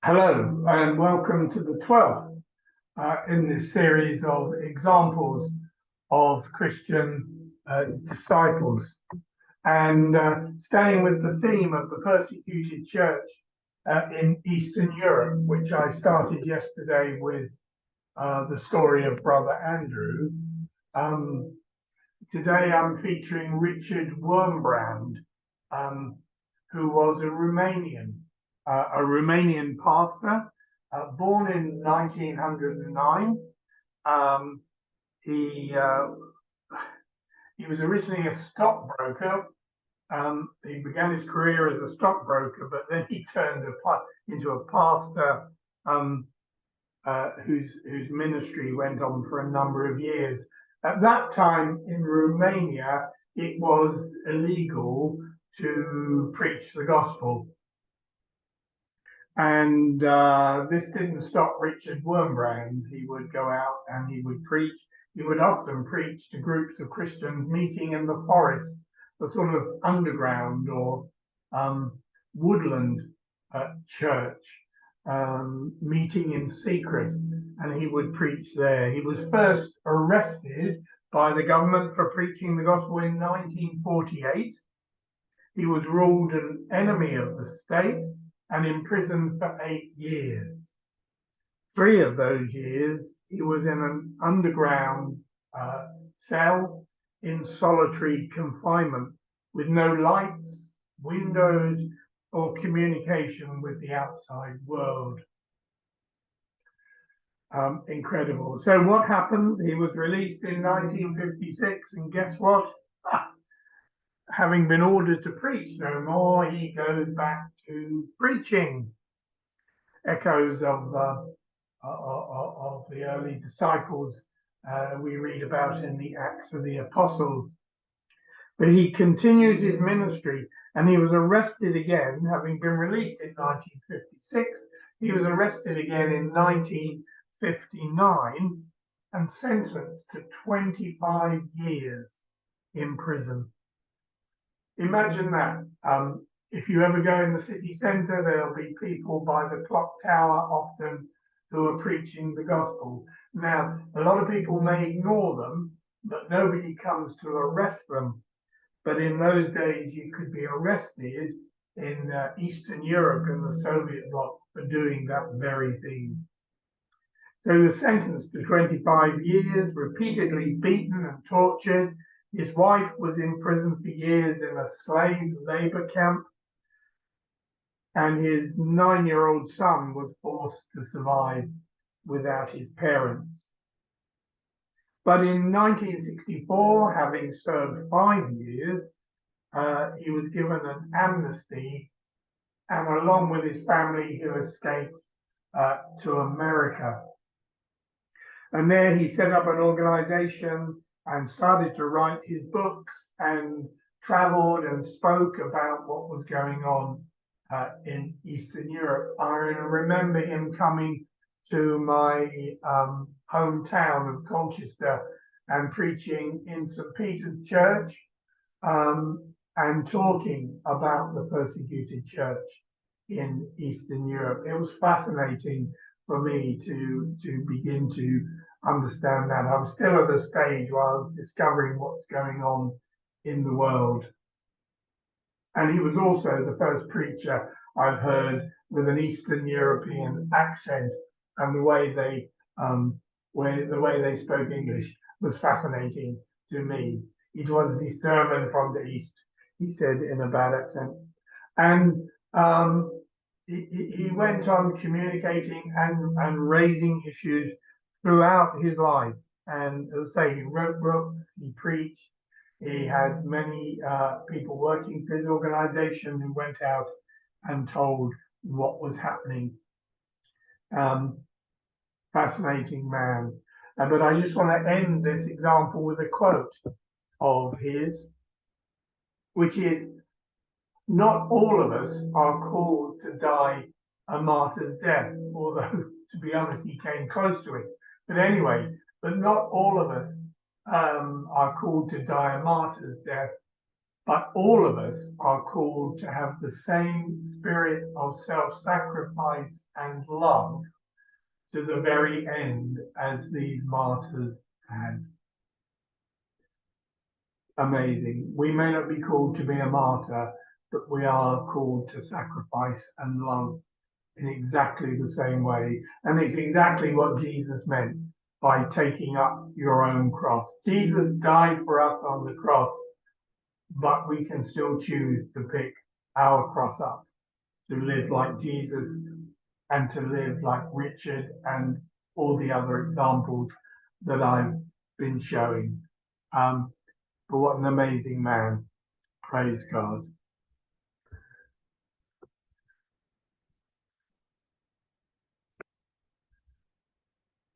Hello and welcome to the 12th in this series of examples of Christian disciples. And staying with the theme of the persecuted church in Eastern Europe, which I started yesterday with the story of Brother Andrew. Today I'm featuring Richard Wurmbrand, who was a Romanian pastor, born in 1909. He was originally a stockbroker. He began his career as a stockbroker, but then he turned into a pastor whose ministry went on for a number of years. At that time in Romania, it was illegal to preach the gospel. And this didn't stop Richard Wormbrand. He would go out and he would preach. He would often preach to groups of Christians meeting in the forest, the sort of underground or woodland church, meeting in secret, and he would preach there. He was first arrested by the government for preaching the gospel in 1948. He was ruled an enemy of the state and imprisoned for 8 years. 3 of those years, he was in an underground cell in solitary confinement with no lights, windows, or communication with the outside world. Incredible. So what happens? He was released in 1956, and guess what? Having been ordered to preach no more, he goes back to preaching. Echoes of the early disciples we read about in the Acts of the Apostles. But he continues his ministry, and he was arrested again, having been released in 1956. He was arrested again in 1959 and sentenced to 25 years in prison. Imagine that. If you ever go in the city centre, there'll be people by the clock tower often who are preaching the gospel. Now, a lot of people may ignore them, but nobody comes to arrest them. But in those days, you could be arrested in Eastern Europe and the Soviet bloc for doing that very thing. So he was sentenced to 25 years, repeatedly beaten and tortured. His wife was in prison for years in a slave labor camp, and his 9-year-old son was forced to survive without his parents. But in 1964, having served 5 years, he was given an amnesty, and along with his family, he escaped to America. And there he set up an organization and started to write his books and traveled and spoke about what was going on in Eastern Europe. I remember him coming to my hometown of Colchester and preaching in St. Peter's Church and talking about the persecuted church in Eastern Europe. It was fascinating for me to begin to understand that. I was still at a stage where I was discovering what's going on in the world. And he was also the first preacher I've heard with an Eastern European accent, and the way they spoke English was fascinating to me. It was this German from the East, he said in a bad accent. And he went on communicating and raising issues throughout his life. And as I say, he wrote books, he preached, he had many people working for his organization who went out and told what was happening. Fascinating man. But I just want to end this example with a quote of his, which is, "Not all of us are called to die a martyr's death," although, to be honest, he came close to it. But anyway, but not all of us are called to die a martyr's death. But all of us are called to have the same spirit of self-sacrifice and love to the very end as these martyrs had. Amazing. We may not be called to be a martyr, but we are called to sacrifice and love in exactly the same way. And it's exactly what Jesus meant by taking up your own cross. Jesus died for us on the cross, but we can still choose to pick our cross up, to live like Jesus and to live like Richard and all the other examples that I've been showing. But what an amazing man. Praise God.